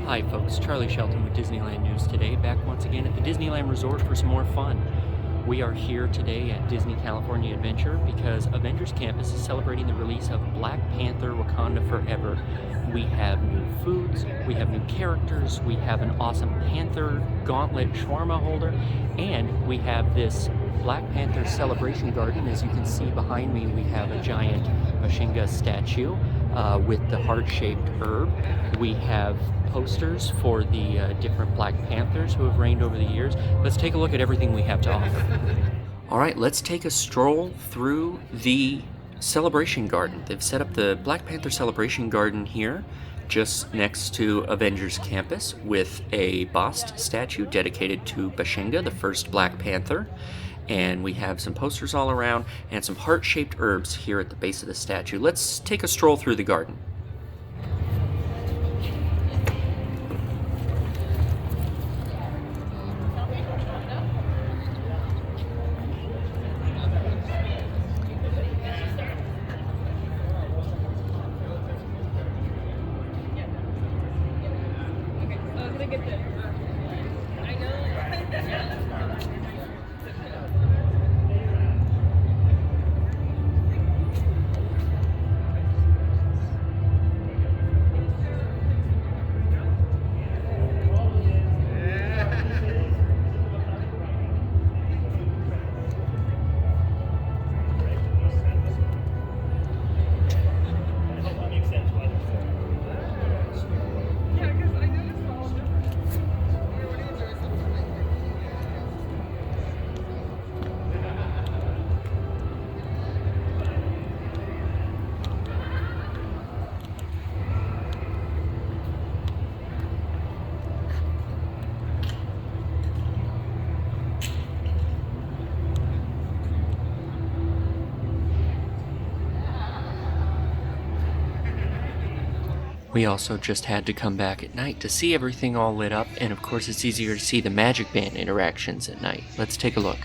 Hi folks, Charlie Shelton with Disneyland News Today, back once again at the Disneyland Resort for some more fun. We are here today at Disney California Adventure because Avengers Campus is celebrating the release of Black Panther Wakanda Forever. We have new foods, we have new characters, we have an awesome Panther gauntlet shawarma holder, and we have this Black Panther celebration garden. As you can see behind me, we have a giant Bashinga statue with the heart-shaped herb. We have posters for the different Black Panthers who have reigned over the years. Let's take a look at everything we have to offer. All right, let's take a stroll through the celebration garden. They've set up the Black Panther celebration garden here just next to Avengers Campus with a bust statue dedicated to Bashinga, the first Black Panther. And we have some posters all around and some heart-shaped herbs here at the base of the statue. Let's take a stroll through the garden. We also just had to come back at night to see everything all lit up, and of course it's easier to see the Magic Band interactions at night. Let's take a look.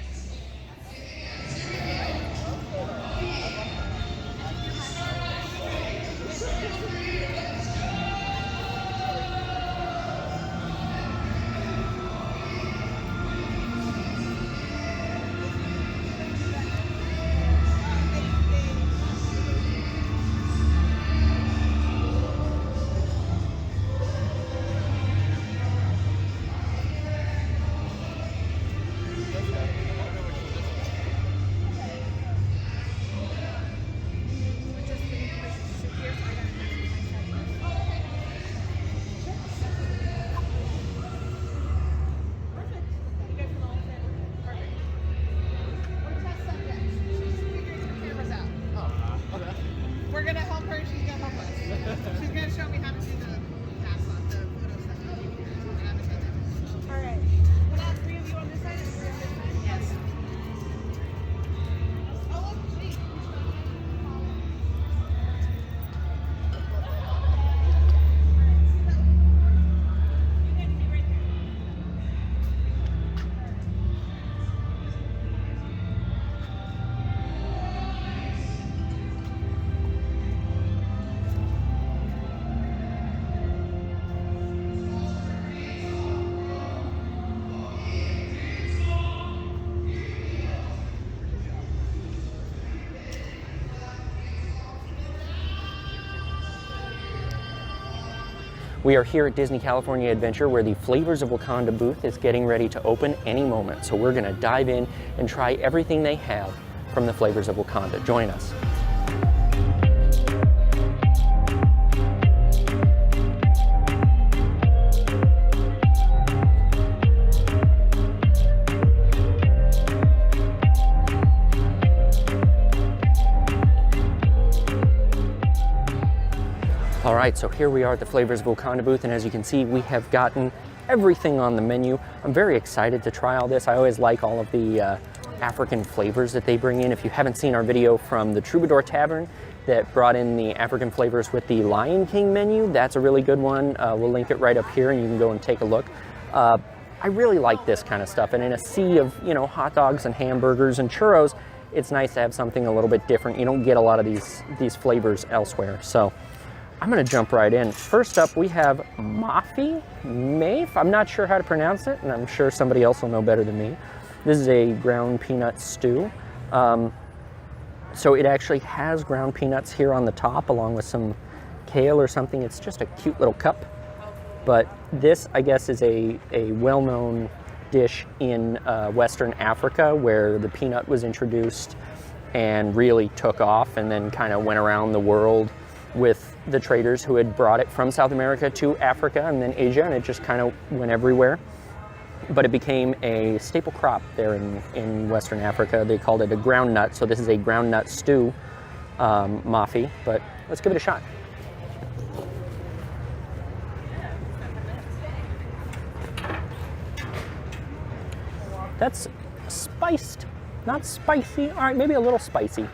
We're gonna help her. She's gonna help us. She's gonna show me how to do the photo stuff. All right. We'll have three of you on this side and three on this side. Yes. Oh, look, gee. We are here at Disney California Adventure where the Flavors of Wakanda booth is getting ready to open any moment. So we're going to dive in and try everything they have from the Flavors of Wakanda. Join us. All right, so here we are at the Flavors of Wakanda booth, and as you can see, we have gotten everything on the menu. I'm very excited to try all this. I always like all of the African flavors that they bring in. If you haven't seen our video from the Troubadour Tavern that brought in the African flavors with the Lion King menu, that's a really good one. We'll link it right up here and you can go and take a look. I really like this kind of stuff, and in a sea of, you know, hot dogs and hamburgers and churros, it's nice to have something a little bit different. You don't get a lot of these flavors elsewhere. So I'm gonna jump right in. First up, we have Mafe. I'm not sure how to pronounce it, and I'm sure somebody else will know better than me. This is a ground peanut stew. So it actually has ground peanuts here on the top, along with some kale or something. It's just a cute little cup. But this, I guess, is a well-known dish in Western Africa, where the peanut was introduced and really took off, and then kind of went around the world with the traders who had brought it from South America to Africa and then Asia, and it just kind of went everywhere. But it became a staple crop there in Western Africa. They called it a ground nut, so this is a ground nut stew, mafe, but let's give it a shot. That's spiced, not spicy. All right, maybe a little spicy.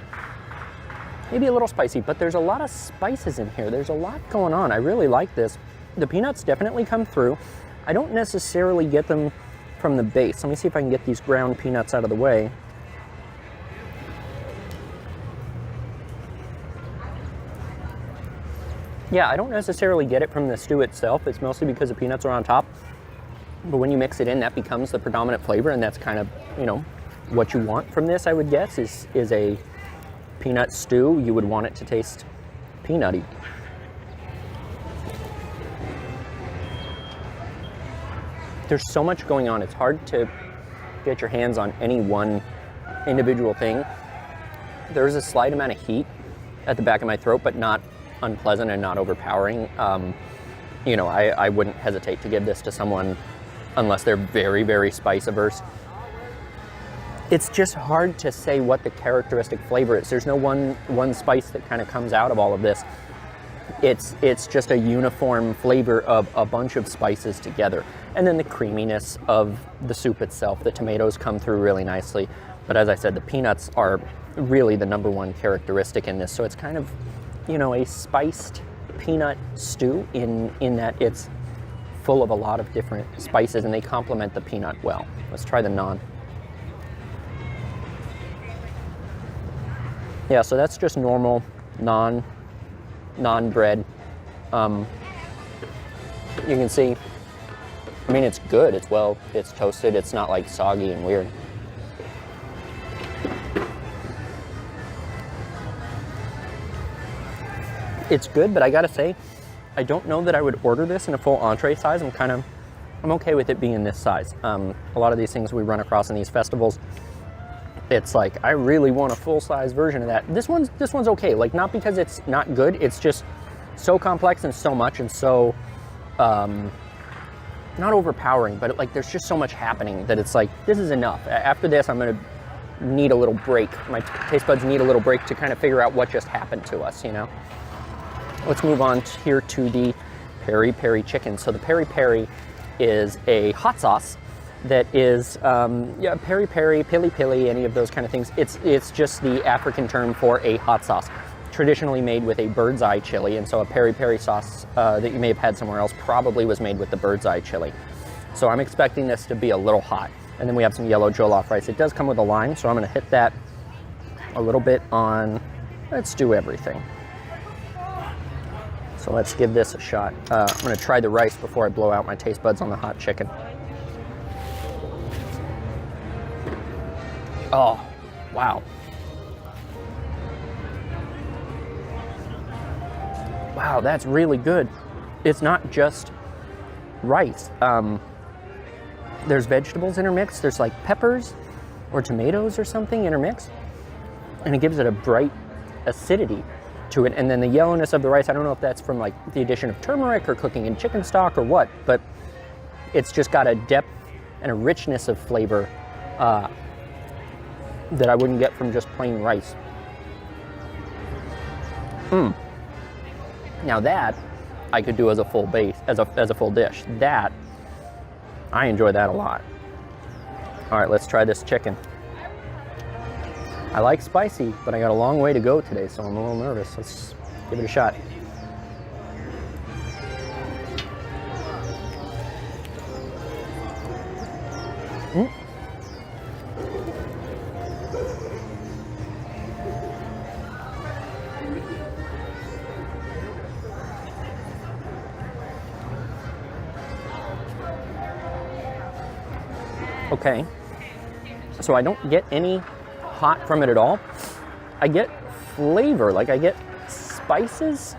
Maybe a little spicy, but there's a lot of spices in here. There's a lot going on. I really like this. The peanuts definitely come through. I don't necessarily get them from the base. Let me see if I can get these ground peanuts out of the way. Yeah, I don't necessarily get it from the stew itself. It's mostly because the peanuts are on top. But when you mix it in, that becomes the predominant flavor, and that's kind of, you know, what you want from this, I would guess, is a peanut stew. You would want it to taste peanutty. There's so much going on. It's hard to get your hands on any one individual thing. There's a slight amount of heat at the back of my throat, but not unpleasant and not overpowering. You know, I wouldn't hesitate to give this to someone unless they're very, very spice averse. It's just hard to say what the characteristic flavor is. There's no one spice that kind of comes out of all of this. It's just a uniform flavor of a bunch of spices together. And then the creaminess of the soup itself. The tomatoes come through really nicely. But as I said, the peanuts are really the number one characteristic in this. So it's kind of, you know, a spiced peanut stew in that it's full of a lot of different spices, and they complement the peanut well. Let's try the naan. Yeah, so that's just normal naan bread. You can see, I mean, it's good. It's toasted. It's not like soggy and weird. It's good, but I gotta say, I don't know that I would order this in a full entree size. I'm okay with it being this size. A lot of these things we run across in these festivals, it's like, I really want a full-size version of that. This one's okay. Like, not because it's not good, it's just so complex and so much and so, not overpowering, but like there's just so much happening that it's like, this is enough. After this, I'm gonna need a little break. My taste buds need a little break to kind of figure out what just happened to us, you know? Let's move on here to the peri peri chicken. So the peri peri is a hot sauce that is, yeah, peri peri, pili pili, any of those kind of things. It's just the African term for a hot sauce, traditionally made with a bird's eye chili. And so a peri peri sauce that you may have had somewhere else probably was made with the bird's eye chili. So I'm expecting this to be a little hot. And then we have some yellow jollof rice. It does come with a lime, so I'm gonna hit that a little bit on, let's do everything. So let's give this a shot. I'm gonna try the rice before I blow out my taste buds on the hot chicken. Oh, wow. Wow, that's really good. It's not just rice. There's vegetables intermixed. There's like peppers or tomatoes or something intermixed. And it gives it a bright acidity to it. And then the yellowness of the rice, I don't know if that's from like the addition of turmeric or cooking in chicken stock or what, but it's just got a depth and a richness of flavor that I wouldn't get from just plain rice. Now that I could do as a full base, as a full dish. That, I enjoy that a lot. All right, let's try this chicken. I like spicy, but I got a long way to go today, so I'm a little nervous. Let's give it a shot. Okay. So I don't get any hot from it at all. I get flavor, like I get spices,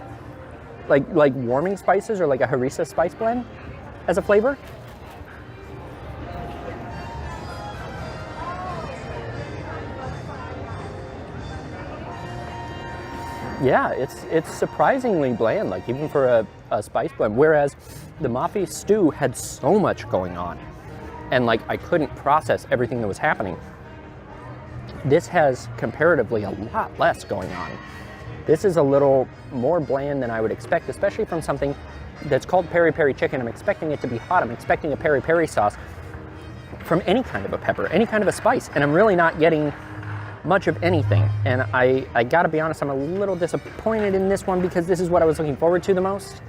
like warming spices or like a harissa spice blend as a flavor. Yeah, it's surprisingly bland, like even for a spice blend, whereas the mafi stew had so much going on and like I couldn't process everything that was happening. This has comparatively a lot less going on. This is a little more bland than I would expect, especially from something that's called peri peri chicken. I'm expecting it to be hot. I'm expecting a peri peri sauce from any kind of a pepper, any kind of a spice, and I'm really not getting much of anything. And I gotta be honest, I'm a little disappointed in this one because this is what I was looking forward to the most.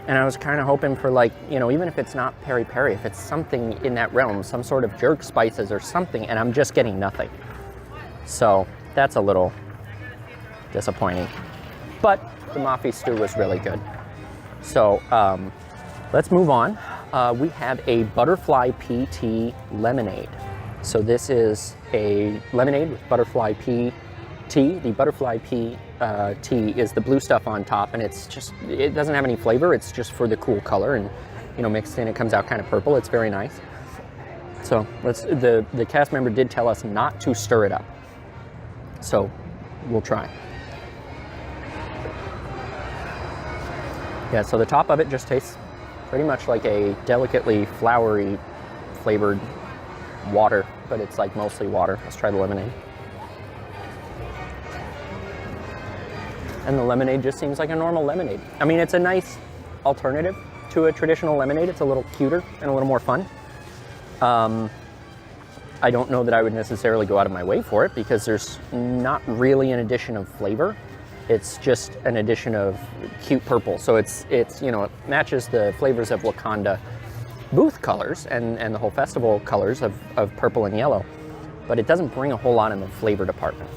And I was kind of hoping for, like, you know, even if it's not peri peri, if it's something in that realm, some sort of jerk spices or something, and I'm just getting nothing. So that's a little disappointing. But the mafi stew was really good. So let's move on. We have a butterfly pea tea lemonade. So this is a lemonade with butterfly pea tea. The butterfly pea tea is the blue stuff on top, and it's just, it doesn't have any flavor. It's just for the cool color, and you know, mixed in, it comes out kind of purple. It's very nice. So the cast member did tell us not to stir it up. So we'll try. Yeah, so the top of it just tastes pretty much like a delicately flowery flavored water, but it's like mostly water. Let's try the lemonade. And the lemonade just seems like a normal lemonade. I mean, it's a nice alternative to a traditional lemonade. It's a little cuter and a little more fun. I don't know that I would necessarily go out of my way for it because there's not really an addition of flavor. It's just an addition of cute purple. So it's you know, it matches the flavors of Wakanda booth colors and the whole festival colors of purple and yellow, but it doesn't bring a whole lot in the flavor department.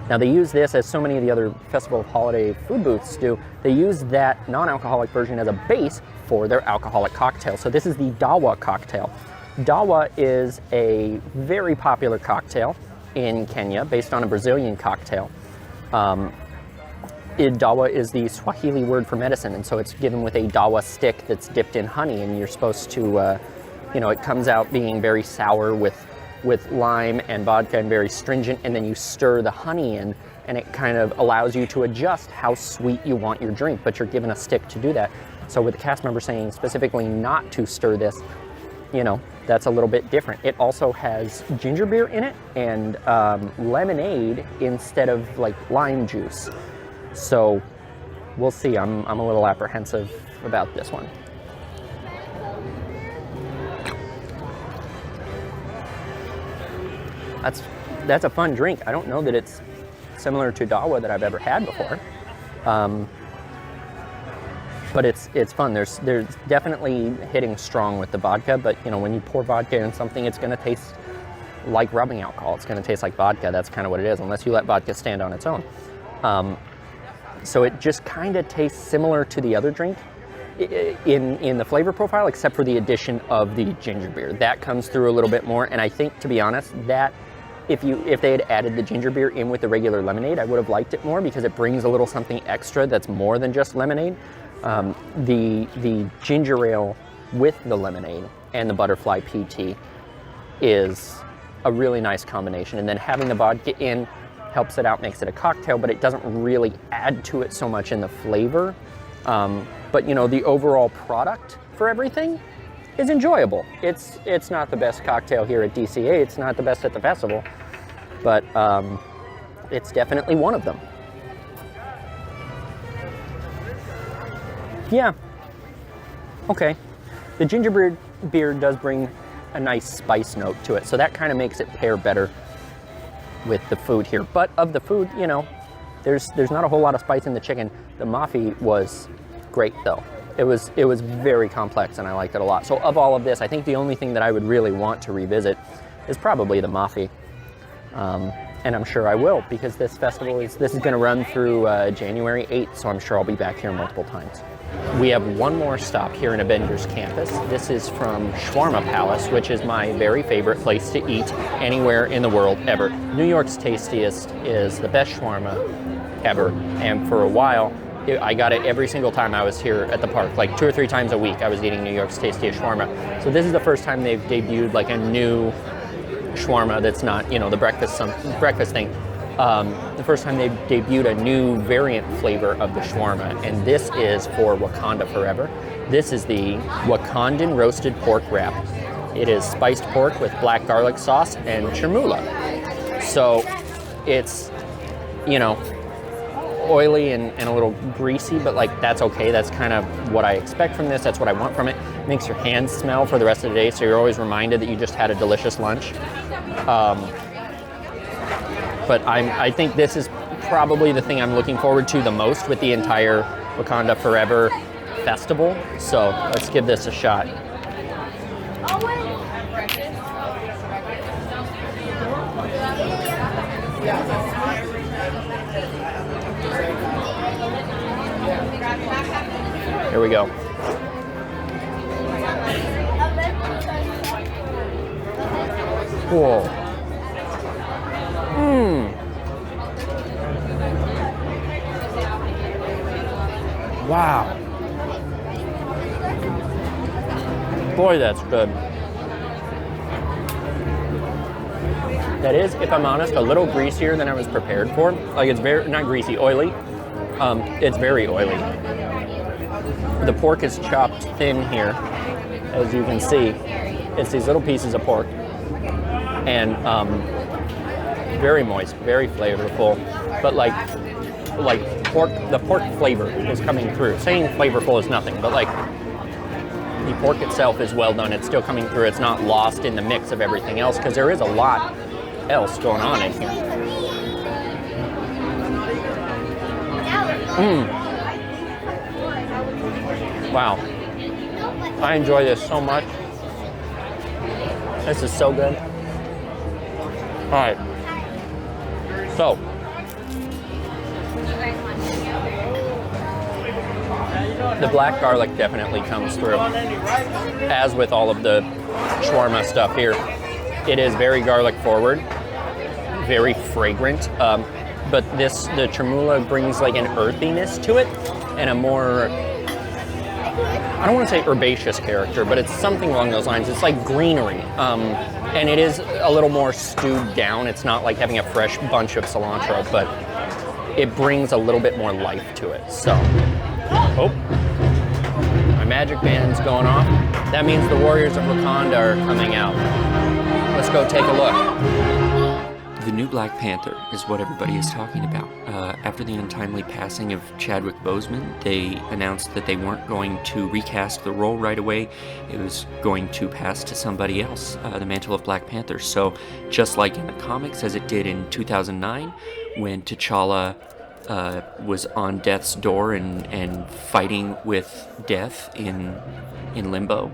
Now they use this, as so many of the other festival holiday food booths do, they use that non-alcoholic version as a base for their alcoholic cocktail. So this is the Dawa cocktail. Dawa is a very popular cocktail in Kenya based on a Brazilian cocktail. Dawa is the Swahili word for medicine, and so it's given with a dawa stick that's dipped in honey, and you're supposed to, you know, it comes out being very sour with lime and vodka and very stringent, and then you stir the honey in, and it kind of allows you to adjust how sweet you want your drink, but you're given a stick to do that. So with the cast member saying specifically not to stir this, you know, that's a little bit different. It also has ginger beer in it and lemonade instead of like lime juice. So we'll see. I'm a little apprehensive about this one. That's a fun drink. I don't know that it's similar to Dawa that I've ever had before, but it's fun. There's definitely hitting strong with the vodka, but you know, when you pour vodka in something, it's going to taste like rubbing alcohol. It's going to taste like vodka. That's kind of what it is, unless you let vodka stand on its own. So it just kind of tastes similar to the other drink in the flavor profile, except for the addition of the ginger beer. That comes through a little bit more, and I think, to be honest, that if they had added the ginger beer in with the regular lemonade, I would have liked it more because it brings a little something extra that's more than just lemonade. The ginger ale with the lemonade and the butterfly pea tea is a really nice combination, and then having the vodka in helps it out, makes it a cocktail, but it doesn't really add to it so much in the flavor. But you know, the overall product for everything is enjoyable. It's not the best cocktail here at DCA, it's not the best at the festival, but it's definitely one of them. Yeah, okay. The ginger beer does bring a nice spice note to it, so that kind of makes it pair better with the food here. But of the food, you know, there's not a whole lot of spice in the chicken. The mafi was great though. It was very complex and I liked it a lot. So of all of this, I think the only thing that I would really want to revisit is probably the mafi. And I'm sure I will, because this festival is going to run through January 8th, so I'm sure I'll be back here multiple times. We have one more stop here in Avengers Campus. This is from Shawarma Palace, which is my very favorite place to eat anywhere in the world ever. New York's tastiest is the best shawarma ever, and for a while, I got it every single time I was here at the park. Like 2 or 3 times a week I was eating New York's tastiest shawarma. So this is the first time they've debuted like a new shawarma that's not, you know, the breakfast thing. The first time they debuted a new variant flavor of the shawarma, and this is for Wakanda Forever. This is the Wakandan roasted pork wrap. It is spiced pork with black garlic sauce and chermoula. So it's, you know, oily and a little greasy, but like that's okay. That's kind of what I expect from this. That's what I want from it. It makes your hands smell for the rest of the day, so you're always reminded that you just had a delicious lunch. But I think this is probably the thing I'm looking forward to the most with the entire Wakanda Forever festival. So let's give this a shot. Here we go. Whoa. Wow. Boy, that's good. That is, if I'm honest, a little greasier than I was prepared for. Like it's very, not greasy, oily. It's very oily. The pork is chopped thin here, as you can see. It's these little pieces of pork. And very moist, very flavorful. But like pork, the pork flavor is coming through. Saying flavorful is nothing, but like the pork itself is well done. It's still coming through. It's not lost in the mix of everything else, because there is a lot else going on in here. Wow. I enjoy this so much. This is so good. All right. So, the black garlic definitely comes through, as with all of the shawarma stuff here. It is very garlic forward, very fragrant, but the chermoula brings like an earthiness to it and a more, I don't want to say herbaceous character, but it's something along those lines. It's like greenery, and it is a little more stewed down. It's not like having a fresh bunch of cilantro, but it brings a little bit more life to it. So, oh, my magic band's going off. That means the warriors of Wakanda are coming out. Let's go take a look. The new Black Panther is what everybody is talking about. After the untimely passing of Chadwick Boseman, they announced that they weren't going to recast the role right away. It was going to pass to somebody else, the mantle of Black Panther. So just like in the comics, as it did in 2009, when T'Challa was on death's door and fighting with death in limbo,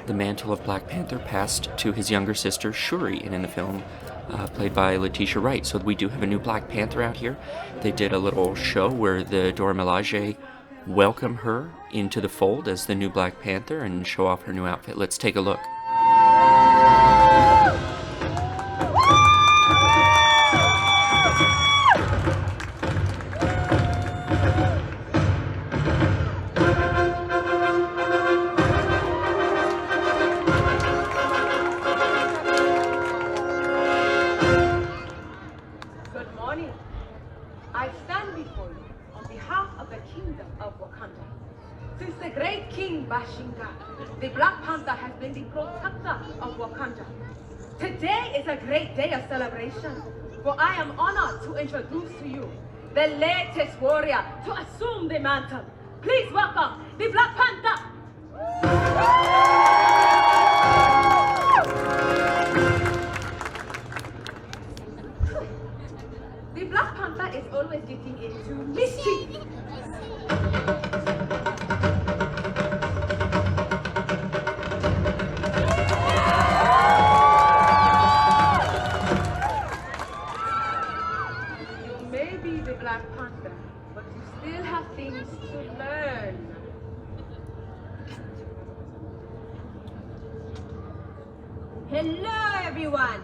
the mantle of Black Panther passed to his younger sister Shuri, and in the film played by Letitia Wright. So we do have a new Black Panther out here. They did a little show where the Dora Milaje welcome her into the fold as the new Black Panther and show off her new outfit. Let's take a look. I stand before you on behalf of the kingdom of Wakanda. Since the great king Bashinga, the Black Panther has been the protector of Wakanda. Today is a great day of celebration, for I am honored to introduce to you the latest warrior to assume the mantle. Please welcome the Black Panther. The Black Panther is always getting into mischief. You may be the Black Panther, but you still have things to learn. Hello, everyone.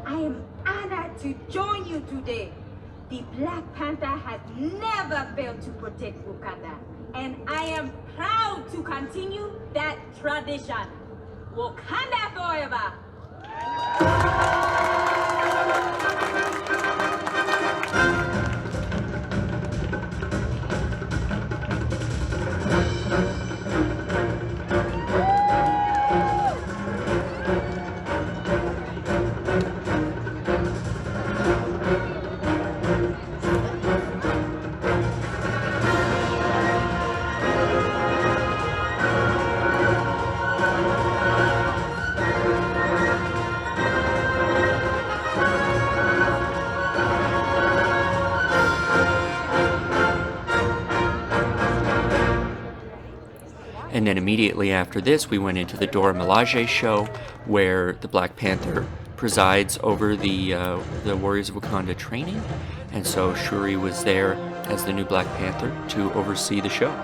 I am honored to join you today. The Black Panther has never failed to protect Wakanda, and I am proud to continue that tradition. Wakanda Forever! And then immediately after this, we went into the Dora Milaje show, where the Black Panther presides over the Warriors of Wakanda training. And so Shuri was there as the new Black Panther to oversee the show.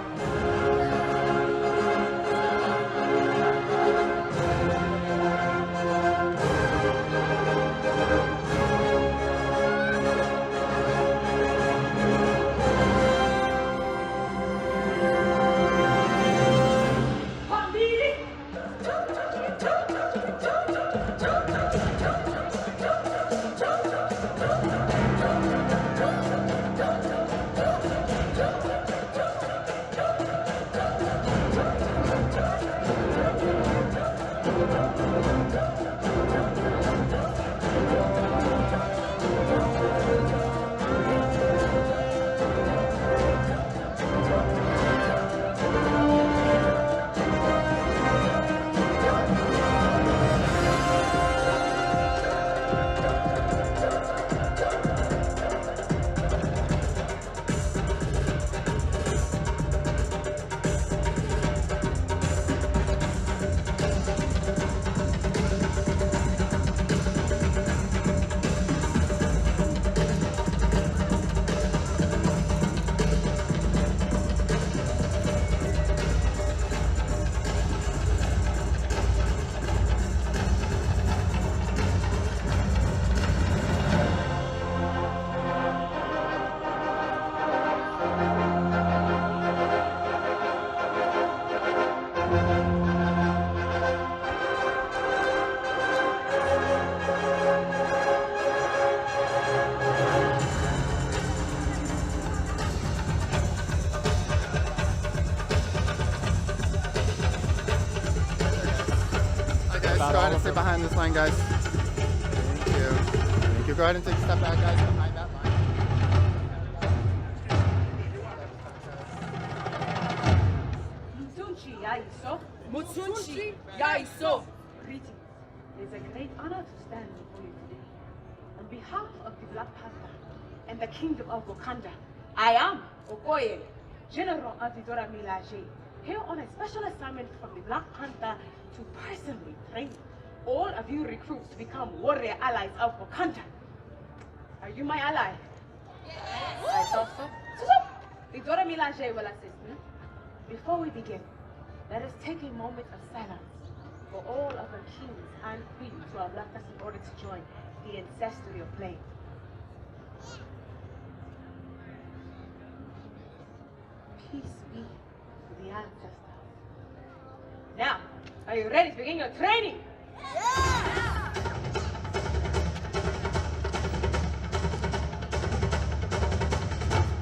Go ahead and stay behind this line, guys. Thank you. Thank you. Go ahead and take a step back, guys, behind that line. Mutsunchi Yaiso. Mutsunchi Yaiso. Greetings. It is a great honor to stand before you today. On behalf of the Black Panther and the Kingdom of Wakanda, I am Okoye, General of the Dora Milaje, here on a special assignment from the Black Panther to personally train all of you recruits to become warrior allies of Wakanda. Are you my ally? Yes. I thought so. The Dora Milaje will assist me. Before we begin, let us take a moment of silence for all of our kings and queens who have left us in order to join the ancestral plane. Peace be to the ancestors. Now, are you ready to begin your training? Yeah!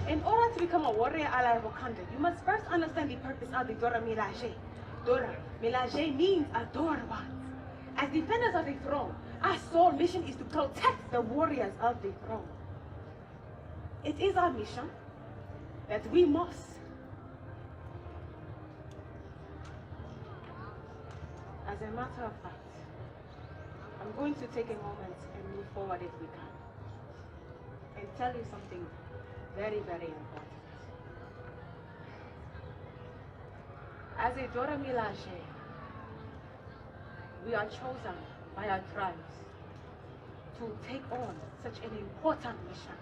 In order to become a warrior ally of Wakanda, you must first understand the purpose of the Dora Milaje. Dora Milaje means adored ones. As defenders of the throne, our sole mission is to protect the warriors of the throne. It is our mission that we must as a matter of fact, I'm going to take a moment and move forward if we can and tell you something very, very important. As a Dora Milaje, we are chosen by our tribes to take on such an important mission.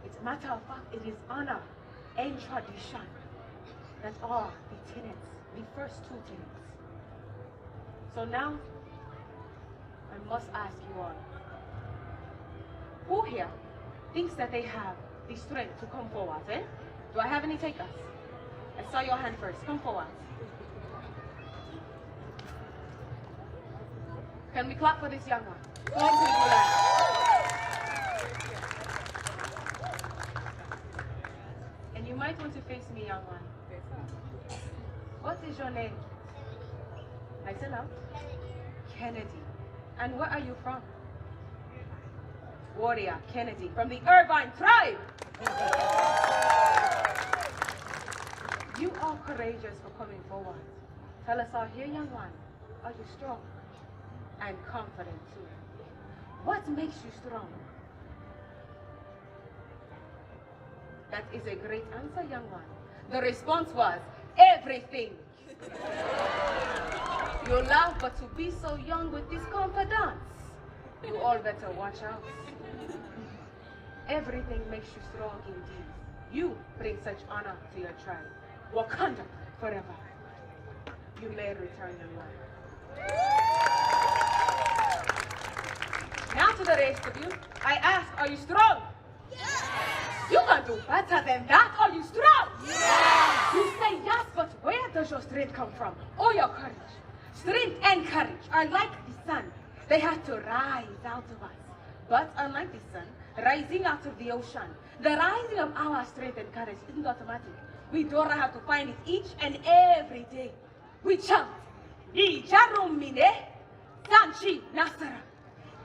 It Matter of fact, it is honor and tradition that are the tenets, the first two tenets. So now, I must ask you all, who here thinks that they have the strength to come forward, eh? Do I have any takers? I saw your hand first. Come forward. Can we clap for this young one? Go on, please, Mulan. And you might want to face me, young one. What is your name? I said out. Kennedy. And where are you from? Warrior Kennedy from the Irvine tribe. You are courageous for coming forward. Tell us all here, young one, are you strong and confident too? What makes you strong? That is a great answer, young one. The response was, everything. You laugh, but to be so young with this confidence, you all better watch out. Everything makes you strong indeed. You bring such honor to your tribe. Wakanda forever. You may return your life. Now to the rest of you, I ask, are you strong? Yes. You can do better than that. Are you strong? Yes. You say yes, but where does your strength come from? Or your courage? Strength and courage are like the sun. They have to rise out of us. But unlike the sun, rising out of the ocean, the rising of our strength and courage isn't automatic. We Dora have to find it each and every day. We chant, Ni Jarumine, Sanchi Nasara.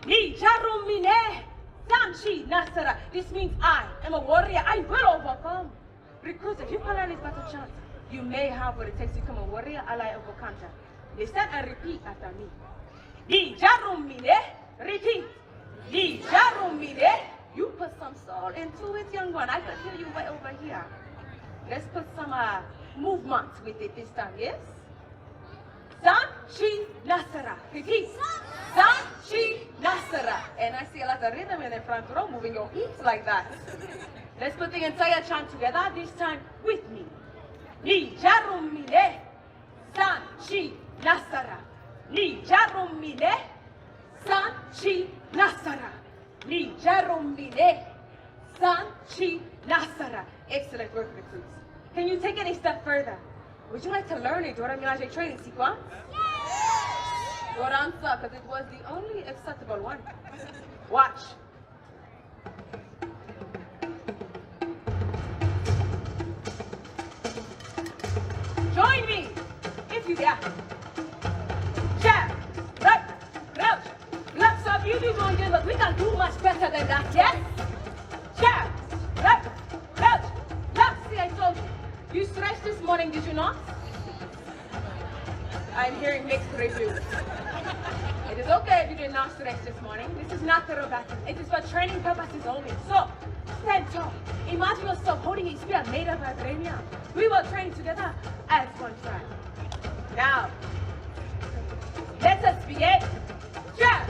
Ni Jarumine, Sanchi Nasara. This means I am a warrior. I will overcome. Recruits, if you can learn this battle chant, you may have what it takes to become a warrior ally of Wakanda. Listen and repeat after me. Ni Jarumine, repeat. Ni Jarumine. You put some soul into it, young one. I can hear you way over here. Let's put some movement with it this time, yes? Sanchi Nasara. Repeat. Sanchi Nasara. And I see a lot of rhythm in the front row, moving your hips like that. Let's put the entire chant together, this time with me. Ni Jarumine, Sanchi Nasara. Ni Jarumine, Sanchi Nasara. Ni Jarumine, Sanchi Nasara. Excellent work, recruits. Can you take it a step further? Would you like to learn a Dora Milaje training sequence? Yes! Your answer, because it was the only acceptable one. Watch. Join me, if you dare. Jab, right, crouch. Lots of you do join in, but we can do much better than that, yes? Jab, right, crouch. See, I told you. You stretched this morning, did you not? I'm hearing mixed reviews. It is okay if you did not stretch this morning. This is not the battle. It is for training purposes only. So, stand tall. Imagine yourself holding a spear made of vibranium. We will train together as one tribe. Now, let us begin. Jab,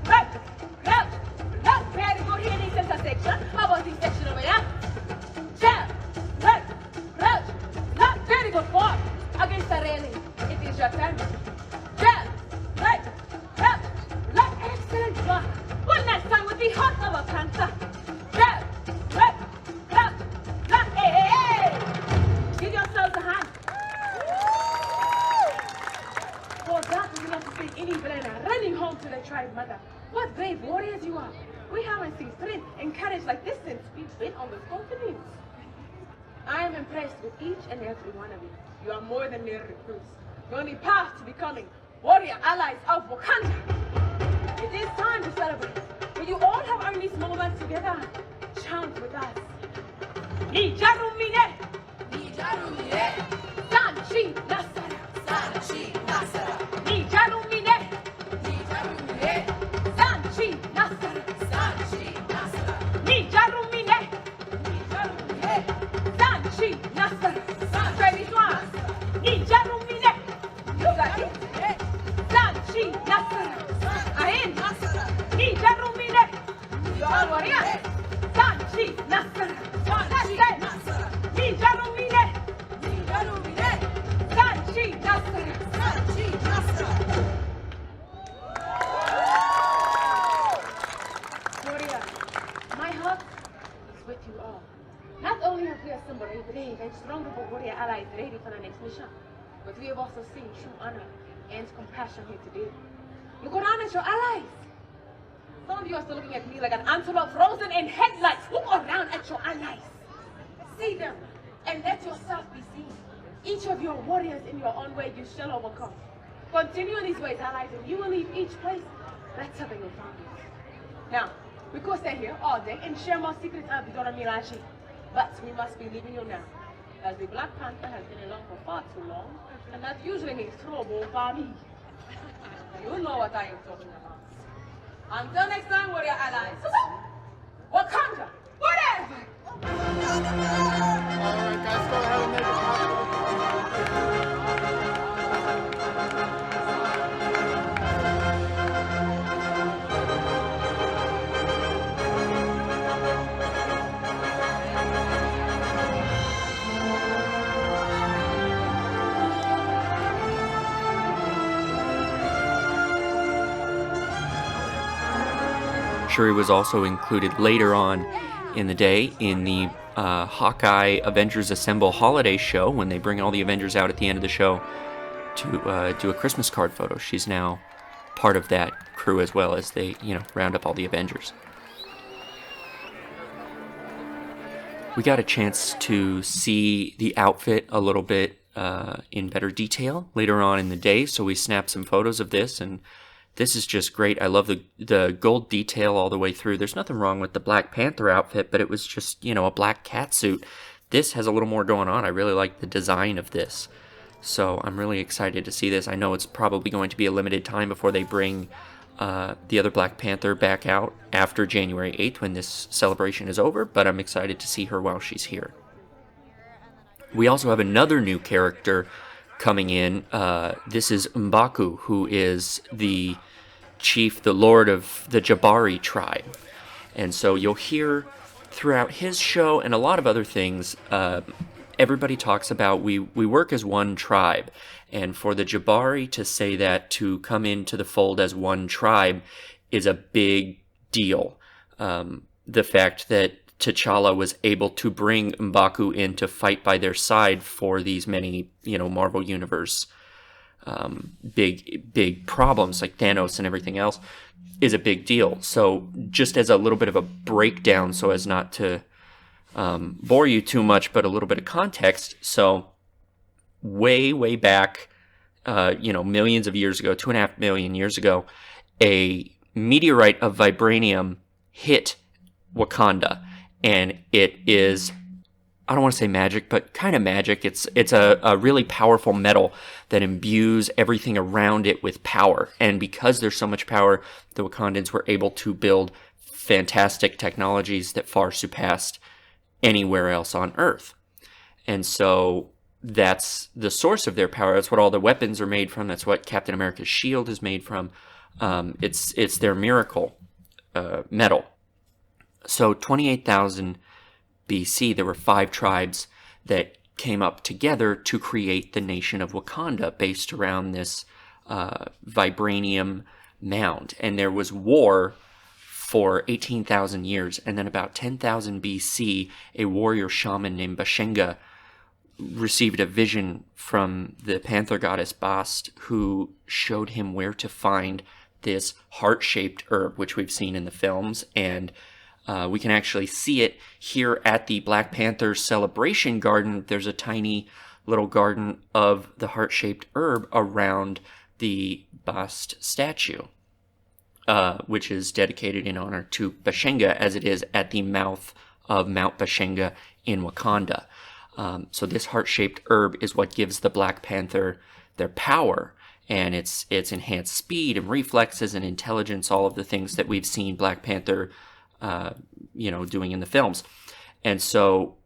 right, crouch, left. Very good here in this intersection. How about this section over here? Jab, right, crouch, left. Very good form. Against the railing. It is your turn. Jab, right, crouch, left. Excellent work. One last time with the heart of a panther. Jab, right, crouch, left. Hey, hey, hey. Give yourselves a hand. For that, we do not speak any brainer. Running home to the tribe mother. What brave warriors you are. We haven't seen strength and courage like this since we've been on this continent. I am impressed with each and every one of you. You are more than mere recruits. You're on the path to becoming warrior allies of Wakanda. It is time to celebrate. Will you all have earned this moment together? Chant with us. Ni Jarumine. Ni Jarumine. Sanchi Nasara. Sanchi Nasara. Ni Jarumine. Ni Jarumine. Sanchi Nasara. Sanchi Nasara. Ni Jarumine. Ni Jarumine. Sanchi Nasara. Try this one. Ni Jarumine. You got it. Sanchi Nasara. Ahin. Ni Jarumine. You are warrior. Sanchi Nasara. with you all. Not only have we assembled a brave and strong group of warrior allies ready for the next mission, but we have also seen true honor and compassion here today. Look around at your allies. Some of you are still looking at me like an antelope frozen in headlights. Look around at your allies. See them and let yourself be seen. Each of your warriors in your own way you shall overcome. Continue in these ways, allies, and you will leave each place better than you found it. Now, we could stay here all day and share more secrets of Dora Milaje, but we must be leaving you now, as the Black Panther has been along for far too long, and that usually means trouble for me. You know what I am talking about. Until next time, warrior allies. Wakanda Forever! Alright guys, go ahead and make it possible. Shuri was also included later on in the day in the Hawkeye Avengers Assemble holiday show when they bring all the Avengers out at the end of the show to do a Christmas card photo. She's now part of that crew as well as they, round up all the Avengers. We got a chance to see the outfit a little bit in better detail later on in the day, so we snapped some photos of this, and this is just great. I love the gold detail all the way through. There's nothing wrong with the Black Panther outfit, but it was just, a black cat suit. This has a little more going on. I really like the design of this. So I'm really excited to see this. I know it's probably going to be a limited time before they bring the other Black Panther back out after January 8th when this celebration is over, but I'm excited to see her while she's here. We also have another new character coming in. This is M'Baku, who is the chief, the lord of the Jabari tribe. And so you'll hear throughout his show and a lot of other things, everybody talks about we work as one tribe. And for the Jabari to say that, to come into the fold as one tribe, is a big deal. The fact that T'Challa was able to bring M'Baku in to fight by their side for these many, Marvel Universe big problems like Thanos and everything else is a big deal. So just as a little bit of a breakdown, so as not to bore you too much, but a little bit of context. So way back, millions of years ago, 2.5 million years ago, a meteorite of vibranium hit Wakanda, and it is, I don't want to say magic, but kind of magic. It's a really powerful metal that imbues everything around it with power. And because there's so much power, the Wakandans were able to build fantastic technologies that far surpassed anywhere else on Earth. And so that's the source of their power. That's what all the weapons are made from. That's what Captain America's shield is made from. It's their miracle metal. So 28,000 BC, there were 5 tribes that came up together to create the nation of Wakanda based around this vibranium mound. And there was war for 18,000 years. And then about 10,000 BC, a warrior shaman named Bashenga received a vision from the panther goddess Bast, who showed him where to find this heart-shaped herb, which we've seen in the films. And we can actually see it here at the Black Panther celebration garden. There's a tiny little garden of the heart-shaped herb around the Bast statue, which is dedicated in honor to Bashenga, as it is at the mouth of Mount Bashenga in Wakanda. So this heart-shaped herb is what gives the Black Panther their power, and it's enhanced speed and reflexes and intelligence, all of the things that we've seen Black Panther doing in the films. And so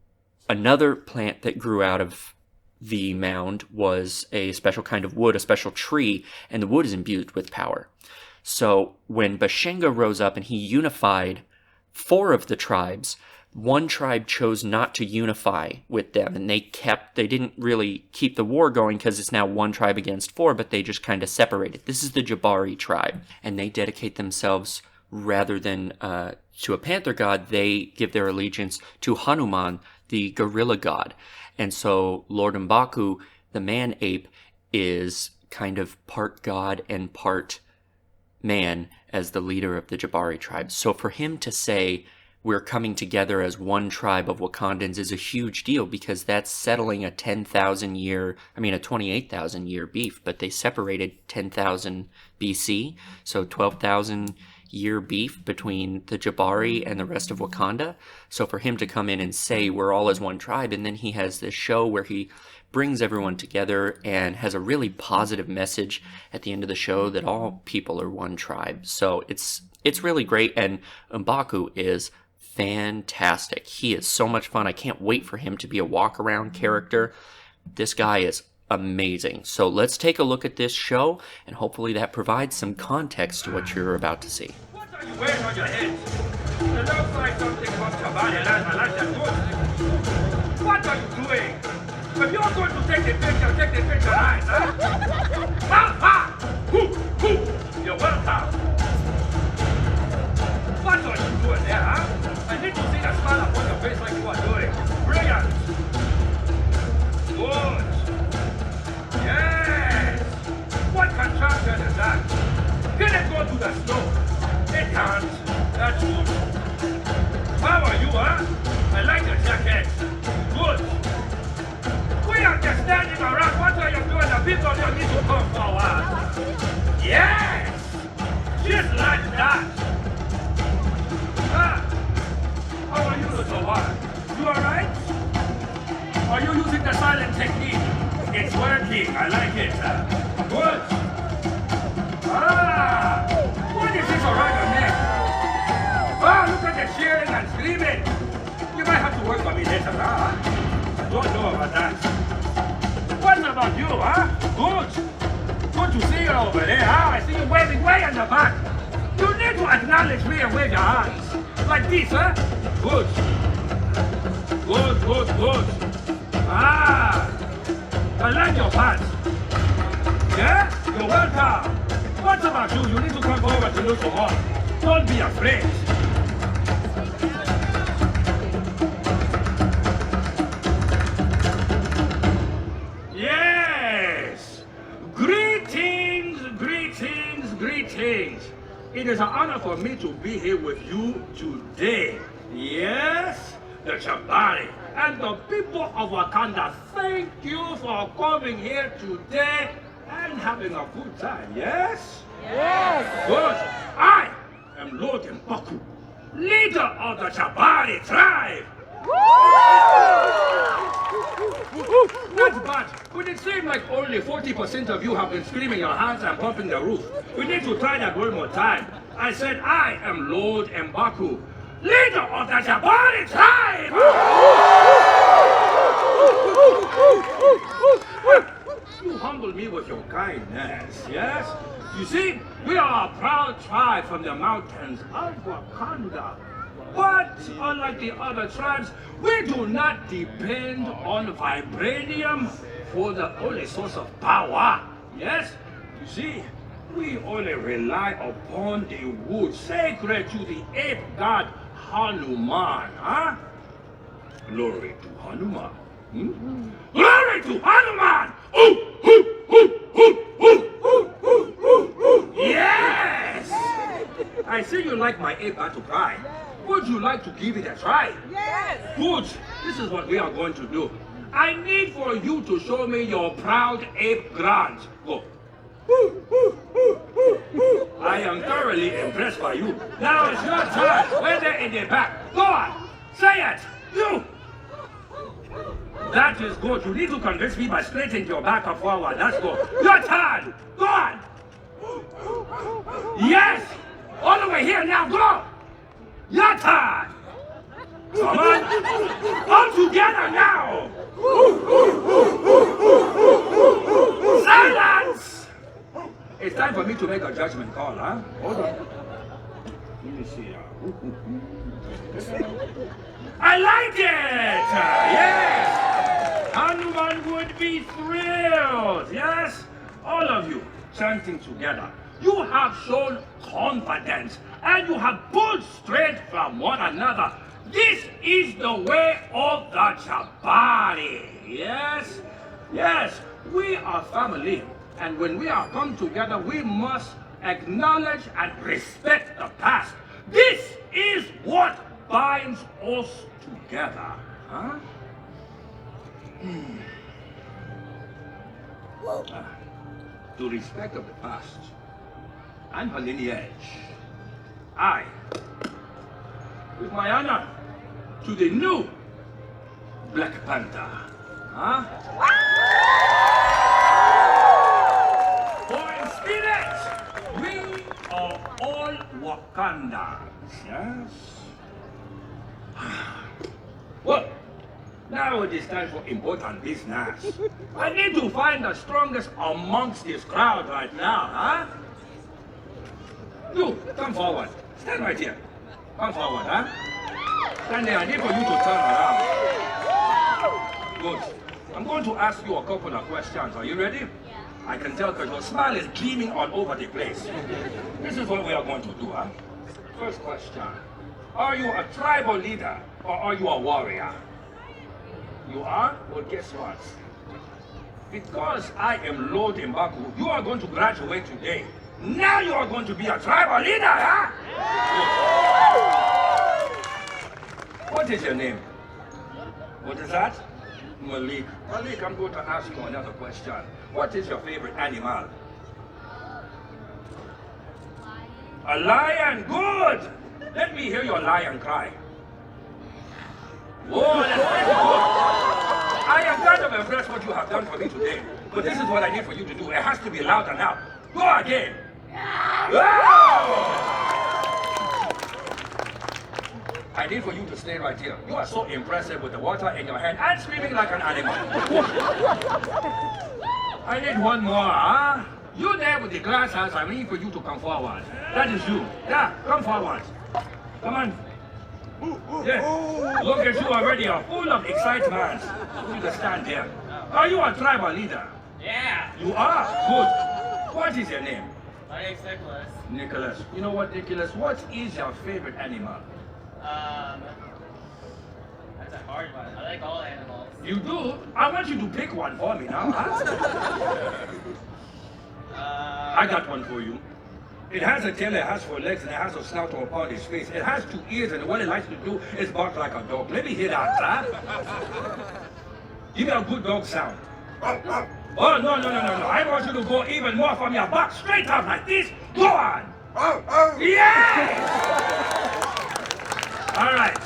another plant that grew out of the mound was a special kind of wood, a special tree, and the wood is imbued with power. So when Bashenga rose up and he unified 4 of the tribes, one tribe chose not to unify with them, and they didn't really keep the war going because it's now 1 tribe against 4, but they just kind of separated. This is the Jabari tribe, and they dedicate themselves rather than to a panther god, they give their allegiance to Hanuman, the gorilla god. And so Lord M'Baku, the man ape, is kind of part god and part man as the leader of the Jabari tribe. So for him to say we're coming together as one tribe of Wakandans is a huge deal, because that's settling a 28,000 year beef, but they separated 10,000 BC, so 12,000 year beef between the Jabari and the rest of Wakanda. So for him to come in and say we're all as one tribe, and then he has this show where he brings everyone together and has a really positive message at the end of the show that all people are one tribe. So it's really great, and M'Baku is fantastic. He is so much fun. I can't wait for him to be a walk-around character. This guy is amazing. So let's take a look at this show, and hopefully that provides some context to what you're about to see. What are you wearing on your head? It looks like something from Jabari and like that good. What are you doing? If you're going to take the picture right, huh? Ha! You're welcome. What are you doing there, huh? I need to see that smile upon your face like you are doing. Brilliant. Good. Yes. What contraption is that? Can it go to the snow? It can't. That's good. How are you, huh? I like the jacket. Good. We are just standing around. What are you doing? The people don't need to come forward. Yes. Just like that. How are you, little one? You alright? Are you using the silent technique? It's working. I like it. Good. What is this around your neck? Look at the cheering and screaming. You might have to work for me later, huh? I don't know about that. What about you, huh? Good. Good to see you over there, huh? I see you waving way in the back. You need to acknowledge me and wave your hands. Like this, huh? Good. Good. I like your pants. Yeah? You're welcome. What about you? You need to come forward to look for more. Don't be afraid. Yes! Greetings. It is an honor for me to be here with you today. Yes, the Jabari and the people of Wakanda, thank you for coming here today and having a good time, yes? Yes! Good. I am Lord M'Baku, leader of the Jabari tribe. Not bad, but it seems like only 40% of you have been screaming your hands and pumping the roof. We need to try that one more time. I said I am Lord M'Baku, leader of the Jabari tribe! You humble me with your kindness, yes? You see, we are a proud tribe from the mountains of Wakanda. But unlike the other tribes, we do not depend on vibranium for the only source of power, yes? You see, we only rely upon the wood sacred to the ape god Hanuman, huh? Glory to Hanuman. Glory to Hanuman! Yes! I see you like my ape battle cry. Would you like to give it a try? Yes! Good. This is what we are going to do. I need for you to show me your proud ape grunt. Go. I am thoroughly impressed by you. Now it's your turn. Whether in the back. Go on. Say it. You. That is good. You need to convince me by straightening your back up forward. That's good. Your turn. Go on. Yes. All the way here now. Go. Your turn. Come on. All together now. Silence. It's time for me to make a judgment call, huh? Hold on. Let me see. I like it! Yes! Hanuman would be thrilled! Yes? All of you chanting together. You have shown confidence and you have pulled straight from one another. This is the way of the Jabari. Yes, yes, we are family, and when we are come together, we must acknowledge and respect the past. This is what binds us together. Huh? To respect of the past and her lineage, I, with my honor to the new Black Panther, huh? For in spirit, we are all Wakandans, yes? Well, now it is time for important business. I need to find the strongest amongst this crowd right now, huh? You, come forward. Stand right here. Come forward, huh? Stand there. I need for you to turn around. Good. I'm going to ask you a couple of questions. Are you ready? Yeah. I can tell because your smile is gleaming all over the place. This is what we are going to do, huh? First question. Are you a tribal leader or are you a warrior? You are? Well, guess what? Because I am Lord Mbaku, you are going to graduate today. Now you are going to be a tribal leader, huh? What is your name? What is that? Malik. Malik, I'm going to ask you another question. What is your favorite animal? A lion. Good. Let me hear your lion cry. Whoa, that's very good. I am kind of impressed what you have done for me today. But this is what I need for you to do. It has to be louder now. Go again. I need for you to stay right here. You are so impressive with the water in your hand and screaming like an animal. I need one more, huh? You there with the glasses, I need for you to come forward. That is you. Yeah, come forward. Come on. Yeah. Look at you already, you're full of excitement. You can stand there. Are you a tribal leader? Yeah. You are? Good. What is your name? My name's Nicholas. Nicholas. You know what, Nicholas? What is your favorite animal? That's a hard one. I like all animals. You do? I want you to pick one for me now, huh? I got one for you. It has a tail, it has 4 legs, and it has a snout upon its face. It has 2 ears, and what it likes to do is bark like a dog. Let me hear that, huh? Give me a good dog sound. Oh, no. I want you to go even more from your butt, straight up like this. Go on. Yes! All right.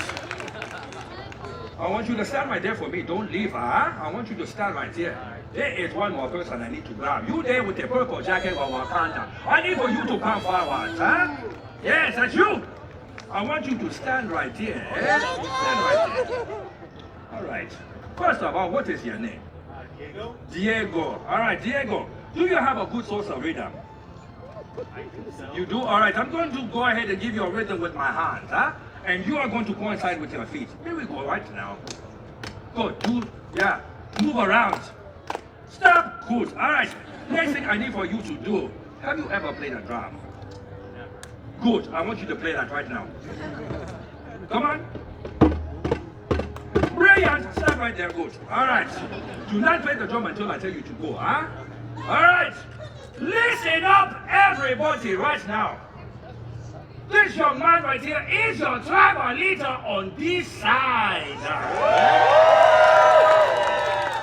I want you to stand right there for me. Don't leave, huh? I want you to stand right here. There is one more person I need to grab. You there with the purple jacket or Wakanda. I need for you to come forward, huh? Yes, that's you. I want you to stand right here. Eh? Stand right here. All right. First of all, what is your name? Diego? Diego. All right, Diego. Do you have a good source of rhythm? I think so. You do? All right. I'm going to go ahead and give you a rhythm with my hands, huh? And you are going to coincide with your feet. Here we go right now. Good. Yeah. Move around. Stop. Good. All right. Next thing I need for you to do. Have you ever played a drum? Good. I want you to play that right now. Come on. Brilliant. Stand right there. Good. All right. Do not play the drum until I tell you to go, huh? All right. Listen up, everybody, right now. This young man right here is your tribal leader on this side.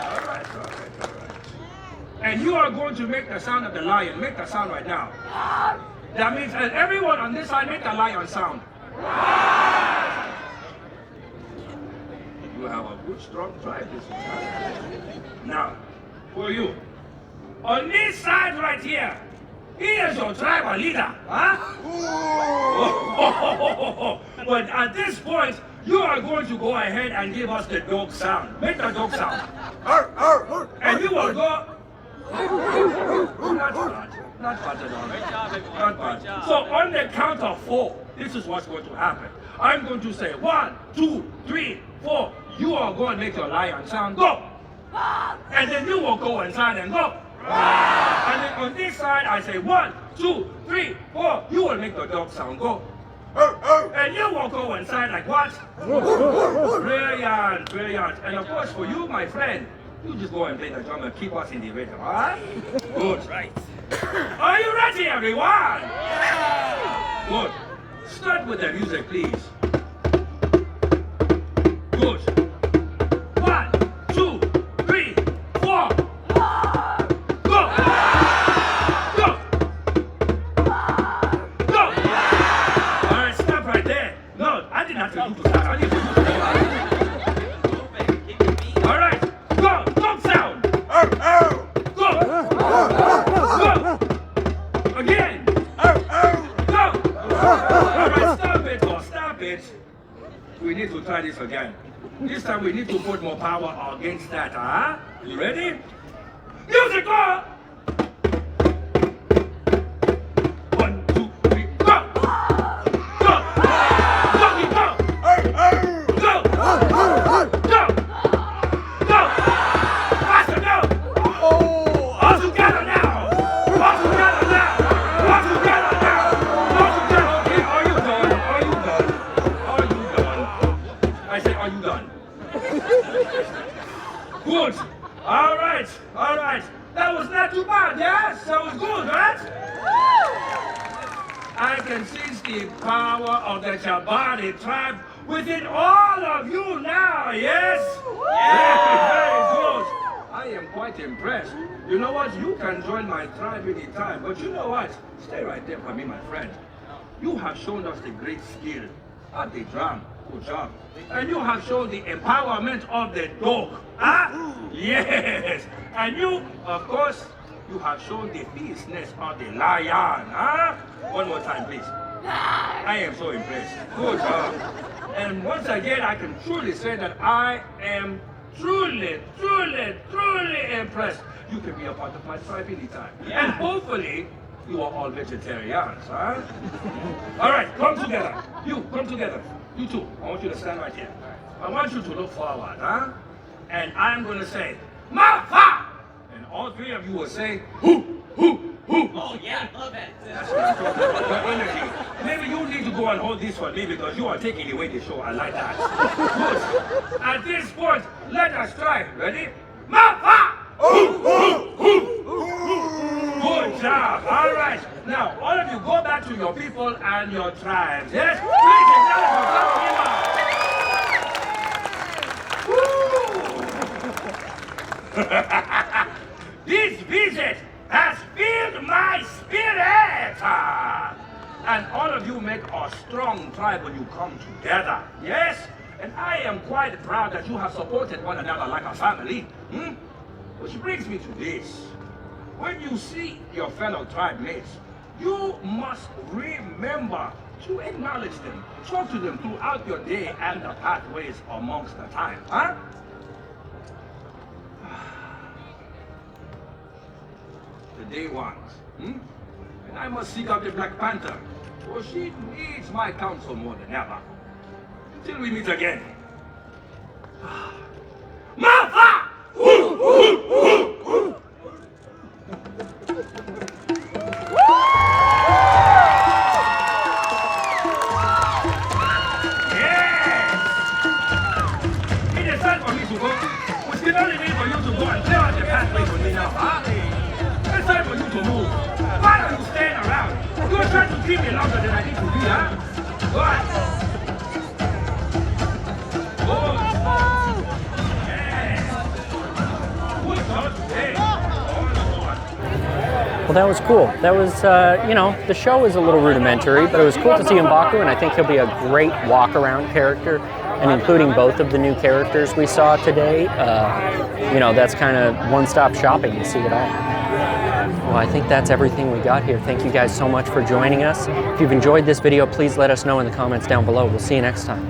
All right. And you are going to make the sound of the lion. Make the sound right now. That means that everyone on this side make the lion sound. You have a good, strong tribe this one. Now, for you. On this side right here, he is your tribal leader, huh? But at this point, you are going to go ahead and give us the dog sound. Make the dog sound. And you will go... Not bad. Not bad at all. Not bad. So on the count of 4, this is what's going to happen. I'm going to say 1, 2, 3, 4. You are going to make your lion sound. Go! And then you will go inside and go. And then on this side, I say 1, 2, 3, 4. You will make the dog sound. Go. And you won't go inside like what? Brilliant, brilliant. And of course for you, my friend, you just go and play the drum and keep us in the rhythm, alright? Good. Right. Are you ready, everyone? Yeah. Good. Start with the music, please. Good. 1, 2, 3, 4. Go! Go! Go! Alright, stop right there. No, I didn't have to do that. I need to do that. Alright, go! Dog sound! Go! Go! Again! Go! Alright, stop it or stop it. We need to try this again. This time we need to put more power against that, huh? You ready? Music, go! 1, 2, 3, go! Go! Doggy, go! Go! Go! Go! Faster, go! All together now! All together now! All together now! All together! Okay, are you done? Are you done? Are you done? I say, are you done? Good. All right. All right. That was not too bad, yes? That was good, right? I can sense the power of the Jabari tribe within all of you now, yes? Very, very good. I am quite impressed. You know what? You can join my tribe anytime, but you know what? Stay right there for me, my friend. You have shown us the great skill of the drum. Good job. And you have shown the empowerment of the dog. Huh? Yes. And you, of course, you have shown the fierceness of the lion. Huh? One more time, please. I am so impressed. Good job. And once again, I can truly say that I am truly, truly, truly impressed. You can be a part of my tribe anytime. And hopefully, you are all vegetarians, huh? All right, come together. You, come together. You two, I want you to stand right here. I want you to look forward, huh? And I'm going to say, Mafa! And all three of you will say, hoo, hoo, hoo. Oh, yeah, I love it. That's what I'm talking about, your energy. Maybe you need to go and hold this for me because you are taking away the show. I like that. Good. At this point, let us try. Ready? Mafa! Hoo, hoo, hoo. Good job. All right. Now, all of you go back to your people and your tribes. Yes? Please acknowledge This visit has filled my spirit. And all of you make a strong tribe when you come together. Yes? And I am quite proud that you have supported one another like a family. Which brings me to this. When you see your fellow tribe mates, you must remember to acknowledge them. Talk to them throughout your day and the pathways amongst the time. Huh? The day ones. And I must seek out the Black Panther, for she needs my counsel more than ever. Till we meet again. Mafa! Keep me longer than I need to be, huh? Good. Good. Well, that was cool. That was, you know, the show was a little rudimentary, but it was cool to see M'Baku, and I think he'll be a great walk-around character, and including both of the new characters we saw today, you know, that's kind of one-stop shopping to see it all. Well, I think that's everything we got here. Thank you guys so much for joining us. If you've enjoyed this video, please let us know in the comments down below. We'll see you next time.